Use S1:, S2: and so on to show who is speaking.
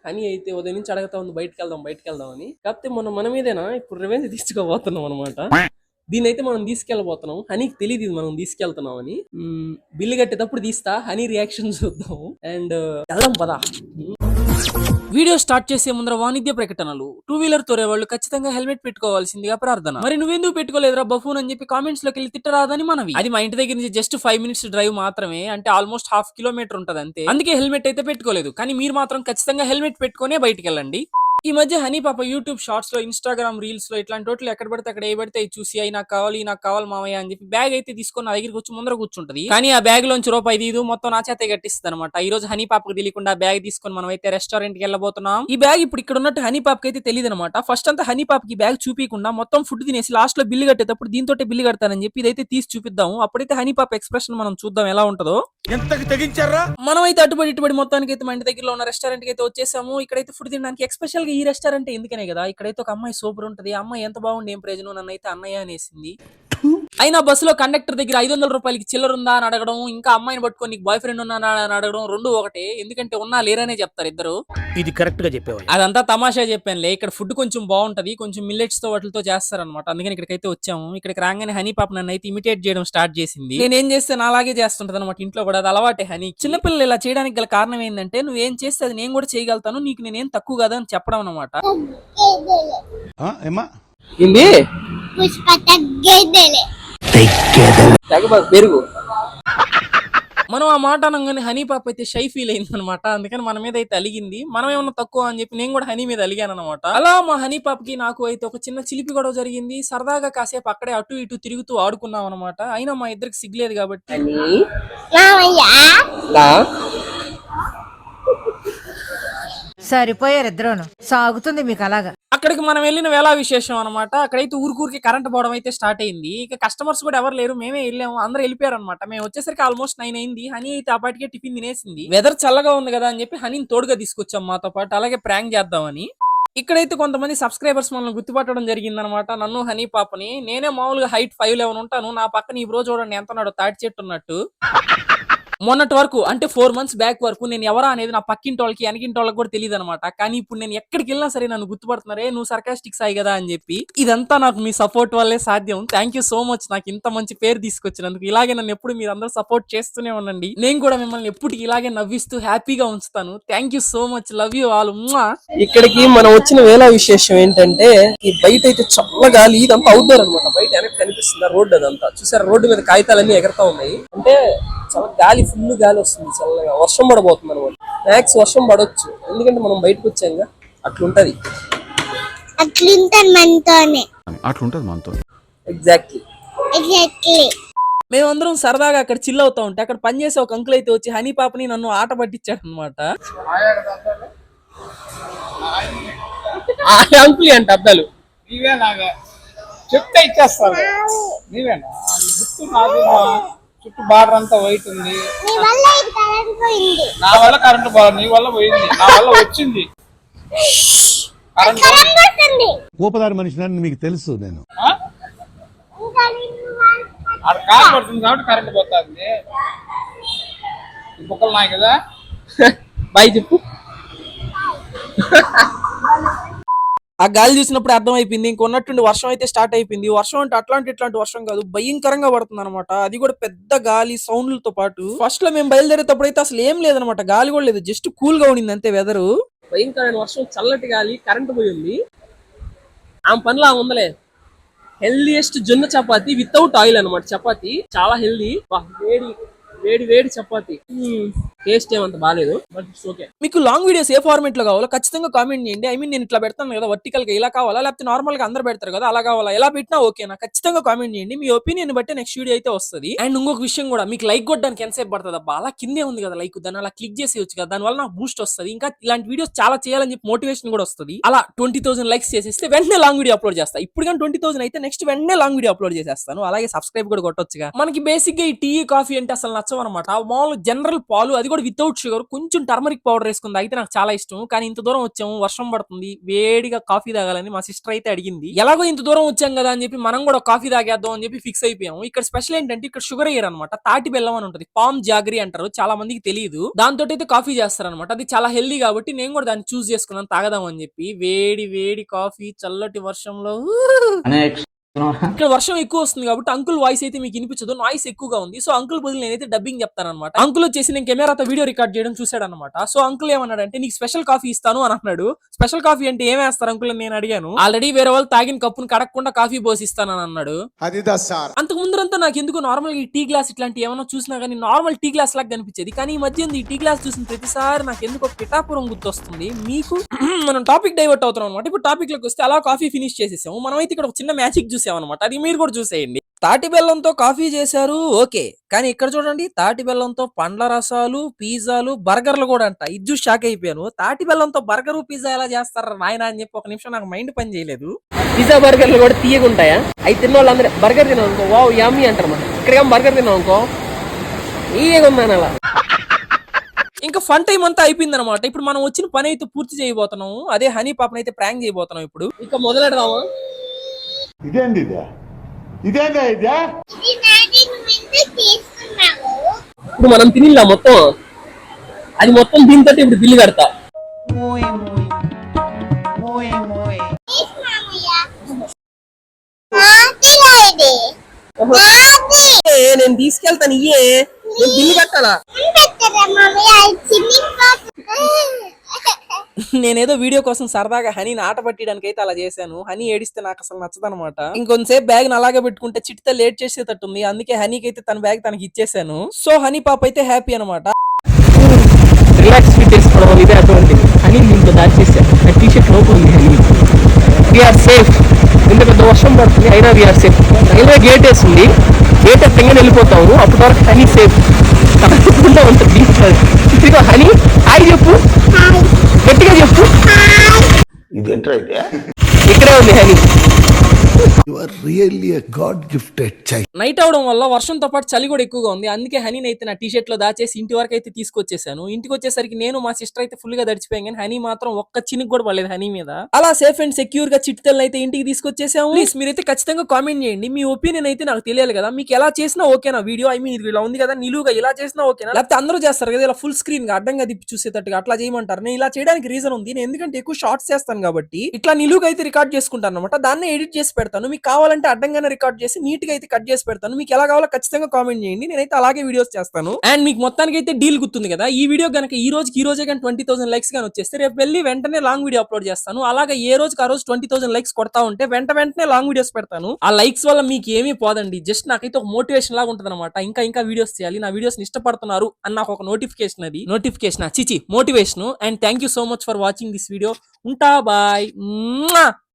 S1: Honey అయితే ఉదయం నుంచి అడగతా ఉంది బయటకు వెళ్దాం అని. కాకపోతే మన మీదేనా ఇప్పుడు రివెంజ్ తీసుకోబోతున్నాం అనమాట. దీన్ని అయితే మనం తీసుకెళ్ళబోతున్నాం. హనీకి తెలియదు ఇది మనం తీసుకెళ్తున్నాం అని. బిల్లు కట్టేటప్పుడు తీస్తా, హనీ రియాక్షన్ చూద్దాం. అండ్ వెళ్దాం పదా. వీడియో స్టార్ట్ చేసే ముందర వాణిజ్య ప్రకటనలు. 2 వీలర్ తోరే వాళ్ళు ఖచ్చితంగా హెల్మెట్ పెట్టుకోవాల్సిందిగా ప్రార్థన. మరి నువ్వెందుకు పెట్టుకోలేదురా బఫూన్ అని చెప్పి కామెంట్స్ లోకి వెళ్ళి తిట్టరాదని మనవి. అది మా ఇంటి దగ్గర నుంచి జస్ట్ 5 మినిట్స్ డ్రైవ్ మాత్రమే, అంటే ఆల్మోస్ట్ ½ కిలోమీటర్ ఉంటది అంతే. అందుకే హెల్మెట్ అయితే పెట్టుకోలేదు. కానీ మీరు మాత్రం ఖచ్చితంగా హెల్మెట్ పెట్టుకునే బయటికి వెళ్ళండి. ఈ మధ్య హనీ పాప యూట్యూబ్ షార్ట్స్ లో, ఇన్స్టాగ్రామ్ రీల్స్ లో ఇట్లాంటి వాటిలో ఎక్కడ పడితే అక్కడ ఏ పడితే చూసి అయి నాకు కావాలి మామయ్య అని చెప్పి బ్యాగ్ అయితే తీసుకొని నా దగ్గరికి వచ్చి ముందర కూర్చుంటది. కానీ ఆ బ్యాగ్ లోంచి రూపాయి తీదు మొత్తం నా చేతే కట్టిస్తుంది అనమాట. ఈ రోజు హనీ పాపకు తెలియకుండా బ్యాగ్ తీసుకొని మనం అయితే రెస్టారెంట్ కి వెళ్ళబోతున్నాం. ఈ బ్యాగ్ ఇప్పుడు ఇక్కడ ఉన్నట్టు హనీ పాపకి అయితే తెలియదు అనమాట. ఫస్ట్ అంతా హనీ పాపకి బ్యాగ్ చూపించకుండా మొత్తం ఫుడ్ తినేసి లాస్ట్ లో బిల్లు కట్టేటప్పుడు దీంతో బిల్లు కడతానని చెప్పి ఇదైతే తీసి చూపిద్దాం. అప్పుడైతే హనీ పాప ఎక్స్ప్రెషన్ మనం చూద్దాం ఎలా ఉంటుందో. మనం అయితే అటుబడి మొత్తానికి అయితే మా ఇంటి దగ్గరలో ఉన్న రెస్టారెంట్ కి అయితే వచ్చేసాము. ఇక్కడైతే ఫుడ్ తినడానికి ఎక్స్పెషల్ గా ఈ రెస్టారెంట్ ఎందుకనే కదా, ఇక్కడైతే ఒక అమ్మాయి సూపర్ ఉంటది. అమ్మాయి ఎంత బాగుండి ఏం ప్రయోజనం, నన్ను అయితే అన్నయ్య అనేసింది. అయినా బస్సులో కండక్టర్ దగ్గర 500 రూపాయలకి చిల్లర ఉందా అని అడగడం, ఇంకా అమ్మాయిని పట్టుకొని నీకు బాయ్ ఫ్రెండ్ ఉన్నా అని అడగడం రెండు ఒకటే. ఎందుకంటే ఉన్నా లేరనే చెప్తారు ఇద్దరు.
S2: ఇది కరెక్ట్ గా చెప్పేవాళ్ళు.
S1: అదంతా తమాషా చెప్పానులే. ఇక్కడ ఫుడ్ కొంచెం బాగుంటది, కొంచెం మిల్లెట్స్ తో వాటితో చేస్తారనమాట. అందుకని ఇక్కడికైతే వచ్చాము. ఇక్కడికి రాగానే హనీ పాప నన్ను అయితే ఇమిటేట్ చేయడం స్టార్ట్ చేసింది. నేనేం చేస్తే అలాగే చేస్తుంటది అనమాట. ఇంట్లో కూడా అది అలవాటే. హనీ చిన్నపిల్లలు ఇలా చేయడానికి గల కారణం ఏంటంటే, నువ్వేం చేస్తే అది నేను కూడా చేయగలుగుతాను, నీకు నేనేం తక్కువ కదా అని చెప్పడం అనమాట. పెరుగు మనం ఆ మాట అనగానే హనీ పాప అయితే షై ఫీల్ అయింది అనమాట. అందుకని మన మీద అయితే అలిగింది. మనం ఏమన్నా తక్కువ అని చెప్పి నేను కూడా హనీ మీద అలిగాను అనమాట. అలా మా హనీ పాపకి నాకు అయితే ఒక చిన్న చిలిపి గొడవ జరిగింది. సరదాగా కాసేపు అక్కడే అటు ఇటు తిరుగుతూ ఆడుకున్నాం అనమాట. అయినా మా ఇద్దరికి సిగ్గులేదు కాబట్టి
S3: సరిపోయారు ఇద్దరును. సాగుతుంది మీకు అలాగా.
S1: అక్కడికి మనం వెళ్ళిన వేళ విశేషం అనమాట. అక్కడైతే ఊరికి కరెంట్ పోవడం అయితే స్టార్ట్ అయింది. ఇక కస్టమర్స్ కూడా ఎవరు లేరు, మేమే వెళ్ళాము. అందరూ వెళ్ళిపోయారు అనమాట. మేము వచ్చేసరికి ఆల్మోస్ట్ 9 అయింది. హనీ అయితే అప్పటికే టిఫిన్ తినేసింది. వెదర్ చల్లగా ఉంది కదా అని చెప్పి హనీని తోడుగా తీసుకొచ్చాం మాతో పాటు, అలాగే ప్రాంక్ చేద్దామని. ఇక్కడైతే కొంతమంది సబ్స్క్రైబర్స్ మనల్ని గుర్తుపట్టడం జరిగిందనమాట, నన్ను హనీ పాపని. నేనే మామూలుగా హైట్ 5'11" ఉంటాను. నా పక్కన ఈ బ్రో చూడండి ఎంత ఉన్నాడో, తాటి చెట్టు ఉన్నట్టు. మొన్నటి వరకు అంటే 4 months బ్యాక్ వరకు నేను ఎవరా అనేది నా పక్కింటి వాళ్ళకి వెనకింటి వాళ్ళకి కూడా తెలియదు అనమాట. కానీ ఇప్పుడు నేను ఎక్కడికి వెళ్ళినా సరే నన్ను గుర్తుపడుతున్నారే, నువ్వు సర్కాస్టిక్ సాయి కదా అని చెప్పి. ఇదంతా నాకు మీ సపోర్ట్ వల్లే సాధ్యం. థ్యాంక్ యూ సో మచ్ నాకు ఇంత మంచి పేరు తీసుకొచ్చినందుకు. ఇలాగే నన్ను ఎప్పుడు మీరు అందరూ సపోర్ట్ చేస్తూనే ఉండండి. నేను కూడా మిమ్మల్ని ఎప్పటికీ ఇలాగే నవ్విస్తూ హ్యాపీగా ఉంచుతాను. Thank you so much, love you all. ఇక్కడికి మనం వచ్చిన వేళ విశేషం ఏంటంటే, ఈ బయట అయితే చల్ల గాలి, ఇదంతా అవుట్డోర్ అనమాట. బయట వెనక్కి కనిపిస్తుంది రోడ్డు, అదంతా చూసారు. రోడ్డు మీద కాగితాలన్నీ ఎగరతా ఉన్నాయి. అంటే చాలా గాలి, ఫుల్ గాలి వస్తుంది చల్లగా. వర్షం పడబోతుంది అనమాట. మ్యాక్స్ వర్షం పడవచ్చు, ఎందుకంటే మనం బయటకు వచ్చాక అట్లుంటది.
S4: అట్లుంటది మనతో.
S1: ఎగ్జాక్ట్లీ. మేమందరం సరదాగా అక్కడ చిల్ అవుతా ఉంటే, అక్కడ పనిచేసే ఒక అంకుల్ అయితే వచ్చి హనీ పాపని నన్ను ఆట పట్టించాడు అనమాట. అంకుల్ అంటే అద్దాలు
S5: చెప్తే ఇచ్చేస్తాను. నీవేనా చుట్టూ బార్డర్ అంతా వైట్ ఉంది. నా వల్ల కరెంట్ పోవాలి, నీ వల్ల పోయింది, నా వల్ల వచ్చింది
S4: కోపదారి మనిషి మీకు తెలుసు. నేను
S5: కాలు పడుతుంది కాబట్టి కరెంట్ పోతుంది. ఈ బుక్కలు నాయి కదా.
S1: బాయ్ చెప్పు. ఆ గాలి చూసినప్పుడు అర్థమైపోయింది ఇంకొన్నట్టుండి వర్షం అయితే స్టార్ట్ అయిపోయింది. వర్షం అంటే ఇట్లాంటి వర్షం కాదు, భయంకరంగా పడుతుంది అనమాట. అది కూడా పెద్ద గాలి సౌండ్లతో పాటు. ఫస్ట్ లో మేము బయలుదేరేటప్పుడు అయితే అసలు ఏం లేదనమాట, గాలి కూడా లేదు, జస్ట్ కూల్ గా ఉండింది అంతే వెదరు. భయంకరమైన వర్షం, చల్లటి గాలి, కరెంట్ పోయింది. ఆమె పనిలో ఆమె ఉందలే. హెల్దీయెస్ట్ జొన్న చపాతి వితౌట్ ఆయిల్ అనమాట. చపాతి చాలా హెల్దీ, వేడి వేడి చపాతి. టేస్ట్ ఏమంత బాగాలేదు, బట్ ఇట్స్ ఓకే. మీకు లాంగ్ వీడియోస్ ఏ ఫార్మేట్ లో కావాలో ఖచ్చితంగా కామెంట్ చేయండి. ఐ మీన్ నేను ఇట్లా పెడతాను కదా వర్టికల్ గా, ఇలా కావాలా, లేకపోతే నార్మల్ గా అందరు పెడతారు కదా అలా కావాలా, ఎలా పెట్టినా ఓకేనా, ఖచ్చితంగా కామెంట్ చేయండి. మీ ఒపీనియన్ బట్టి నెక్స్ట్ వీడియో అయితే వస్తుంది. అండ్ ఇంకొక విషయం కూడా, మీకు లైక్ కొట్టడానికి ఎంతసేపు పడుతుంది అబ్బా, అలా కిందే ఉంది కదా లైక్, దాన్ని అలా క్లిక్ చేసేయచ్చు కదా, దాని వల్ల నాకు బూస్ట్ వస్తుంది. ఇంకా ఇలాంటి వీడియోస్ చాలా చేయాలని చెప్పి మోటివేషన్ కూడా వస్తుంది. అలా 20,000 లైక్స్ చేసేస్తే వెంటనే లాంగ్ వీడియో అప్లోడ్ చేస్తాను. ఇప్పుడు కానీ 20,000 అయితే నెక్స్ట్ వెంటనే లాంగ్ వీడియో అప్లోడ్ చేసేస్తాను. అలాగే సబ్స్క్రైబ్ కూడా కొట్టొచ్చుగా. మనకి బేసిక్ గా ఈ టీ కాఫీ అంటే అసలు నచ్చవు అనమాట. మామూలు జనరల్ పాలు, అది కూడా వితౌట్ షుగర్, కొంచెం టర్మరిక్ పౌడర్ వేసుకుంది అయితే నాకు చాలా ఇష్టం. కానీ ఇంత దూరం వచ్చాము, వర్షం పడుతుంది, వేడిగా కాఫీ తాగాలని మా సిస్టర్ అయితే అడిగింది. ఎలాగో ఇంత దూరం వచ్చాం కదా అని చెప్పి మనం కూడా కాఫీ తాగేద్దాం అని చెప్పి ఫిక్స్ అయిపోయాము. ఇక్కడ స్పెషల్ ఏంటంటే ఇక్కడ షుగర్ వేయర్ అనమాట, తాటి బెల్లం అని ఉంటుంది, పామ్ జాగరీ అంటారు, చాలా మందికి తెలియదు. దాంతో అయితే కాఫీ చేస్తారనమాట. అది చాలా హెల్దీ కాబట్టి నేను కూడా దాన్ని చూస్ చేసుకున్నాను తాగదాం అని చెప్పి. వేడి వేడి కాఫీ చల్లటి వర్షంలో. ఇక్కడ వర్షం ఎక్కువ వస్తుంది కాబట్టి అంకుల్ వాయిస్ అయితే మీకు వినిపించదు, నాయిస్ ఎక్కువగా ఉంది. సో అంకుల్ బదులు నేనైతే డబ్బింగ్ చెప్తాను అనమాట. అంకుల్ వచ్చేసి నేను కెమెరాతో వీడియో రికార్డ్ చేయడం చూసాడు అనమాట. సో అంకుల్ ఏమన్నాడంటే నీకు స్పెషల్ కాఫీ ఇస్తాను అని అన్నాడు. స్పెషల్ కాఫీ అంటే ఏం వేస్తారు అంకుల్ అని నేను అడిగాను. ఆల్రెడీ వేరే వాళ్ళు తాగిన కప్పును కడగకుండా కాఫీ పోసి ఇస్తాను అని అన్నాడు. అంతకు ముందరంతా నాకు ఎందుకు నార్మల్ ఈ టీ గ్లాస్ ఇట్లాంటి ఏమైనా చూసినా కానీ నార్మల్ టీ గ్లాస్ లాగా కనిపించేది. కానీ ఈ మధ్య ఈ టీ గ్లాస్ చూసిన ప్రతిసారి నాకు ఎందుకు పిఠాపురం గుర్తొస్తుంది. మీకు మనం టాపిక్ డైవర్ట్ అవుతాం అనమాట. ఇప్పుడు టాపిక్ లోకి వస్తే అలా కాఫీ ఫినిష్ చేసేసాము. మనం అయితే ఇక్కడ ఒక చిన్న మ్యాజిక్ చూసామన్నమాట, అది మీరు కూడా చూసేయండి. తాటి బెల్లంతో కాఫీ చేశారు ఓకే, కానీ ఇక్కడ చూడండి తాటి బెల్లంతో పండ్ల రసాలు, పిజ్జాలు, బర్గర్లు కూడా అంట. ఇది చూసి షాక్ అయిపోయాను. తాటి బెల్లంతో బర్గర్, పిజ్జా ఎలా చేస్తారా నాయన అని చెప్పి ఒక నిమిషం నాకు మైండ్ పని చేయలేదు. పిజ్జా బర్గర్లు కూడా తీయగుంటాయా? అవి తిన్న వాళ్ళందరూ బర్గర్ తిన్నాం అనుకో వావ్ యామీ అంటారు. మనం ఇక్కడ బర్గర్ తిన్నాం అనుకో ఈగుందని అలా. ఇంకా ఫన్ టైం అంతా అయిపోయింది అనమాట. ఇప్పుడు మనం వచ్చిన పని అయితే పూర్తి చేయబోతున్నాము. అదే హనీ పాపను అయితే ప్రాంక్ చేయబోతున్నాం. ఇప్పుడు ఇంకా మొదలెడదామా? ఇప్పుడు మనం తినిలా మొత్తం, అది మొత్తం దీంతో ఇప్పుడు బిల్లు కడతా. నేను తీసుకెళ్తాను, ఇయ్యే నేను బిల్లు కట్టాలా? నేనేదో వీడియో కోసం సరదాగా హనీని ఆట పట్టియడానికి అయితే అలా చేశాను. హనీ ఏడిస్తే నాకు అసలు నచ్చదనమాట. ఇంకొంతసేపు బ్యాగ్ అలాగే పెట్టుకుంటే చిట్ట లేట్ చేసేటట్టుంది. అందుకే హనీకి అయితే తన బ్యాగ్ తనకి ఇచ్చేసాను. సో హనీ పాప అయితే హ్యాపీ అనమాట. రిలాక్స్ ఫీల్ చేసుకోవడం ఇదే అటువంటి హనీ దీంట్లో దాచేసాను. ఆ టీ షర్ట్ లోపల ఉంది హనీ. We are safe. ఇంత పెద్ద వర్షం పడుతుంది అయినా వీఆర్ సేఫ్. రైల్వే గేట్ వేసింది, గేట్ ఎక్కడికి వెళ్ళిపోతాము. అప్పటి వరకు హనీ సేఫ్. తప్పకుండా ఉంటుంది. ఇదిగో హనీ హాయ్ చెప్పు, గట్టిగా చెప్పు. ఇక్కడే ఉంది హనీ. నైట్ అవడం వల్ల వర్షంతో పాటు చలి కూడా ఎక్కువగా ఉంది. అందుకే హనీని అయితే నా టీ షర్ట్ లో దాచేసి ఇంటి వరకు అయితే తీసుకొచ్చేసాను. ఇంటికి వచ్చేసరికి నేను మా సిస్టర్ అయితే ఫుల్ గా తడిచిపోయాం, కానీ హనీ మాత్రం ఒక్క చినుకు కూడా పడలేదు హనీ మీద. అలా సేఫ్ అండ్ సెక్యూర్ గా చిట్టితల్ని అయితే ఇంటికి తీసుకొచ్చేసాము. ప్లీజ్ మీరైతే ఖచ్చితంగా కామెంట్ చేయండి, మీ ఒపీనియన్ అయితే నాకు తెలియాలి కదా. మీకు ఎలా చేసినా ఓకేనా వీడియో? ఐ మీన్ ఇలా ఉంది కదా నిలువుగా, ఇలా చేసినా ఓకేనా? లేకపోతే అందరూ చేస్తారు కదా ఇలా ఫుల్ స్క్రీన్ గా అడ్డంగా తిప్పి చూసేటట్టుగా, అట్లా చేయమంటారు. నేను ఇలా చేయడానికి రీజన్ ఉంది, నేను ఎందుకంటే ఎక్కువ షార్ట్స్ చేస్తాను కాబట్టి ఇట్లా నిలువుగా అయితే రికార్డ్ చేసుకుంటాను అనమాట. దాన్ని ఎడిట్ చేసి పెడతాను. మీకు కావాలంటే అడ్డంగానే రికార్డ్ చేసి నీట్ గా అయితే కట్ చేసి పెడతాను. మీకు ఎలా కావాలో ఖచ్చితంగా కామెంట్ చేయండి, నేనైతే అలాగే వీడియోస్ చేస్తాను. అండ్ మీకు మొత్తానికి అయితే డీల్ గుర్తుంది కదా, ఈ వీడియో కనుక ఈ రోజే కానీ 20,000 లైక్స్ గానీ వచ్చేస్తే రేపు వెళ్ళి వెంటనే లాంగ్ వీడియో అప్లోడ్ చేస్తాను. అలాగే ఏ రోజుకి ఆ రోజు 20,000 లైక్స్ కొడతా ఉంటే వెంటనే లాంగ్ వీడియోస్ పెడతాను. ఆ లైక్స్ వల్ల మీకు ఏమీ పోదండి, జస్ట్ నాకైతే ఒక మోటివేషన్ లాగా ఉంటుంది అనమాట. ఇంకా వీడియోస్ చేయాలి, నా వీడియోస్ ఇష్టపడుతున్నారు అని నాకు ఒక నోటిఫికేషన్, అది నోటిఫికేషన్ చిచి motivation. And thank you so much for watching this video. ఉంటా బాయ్.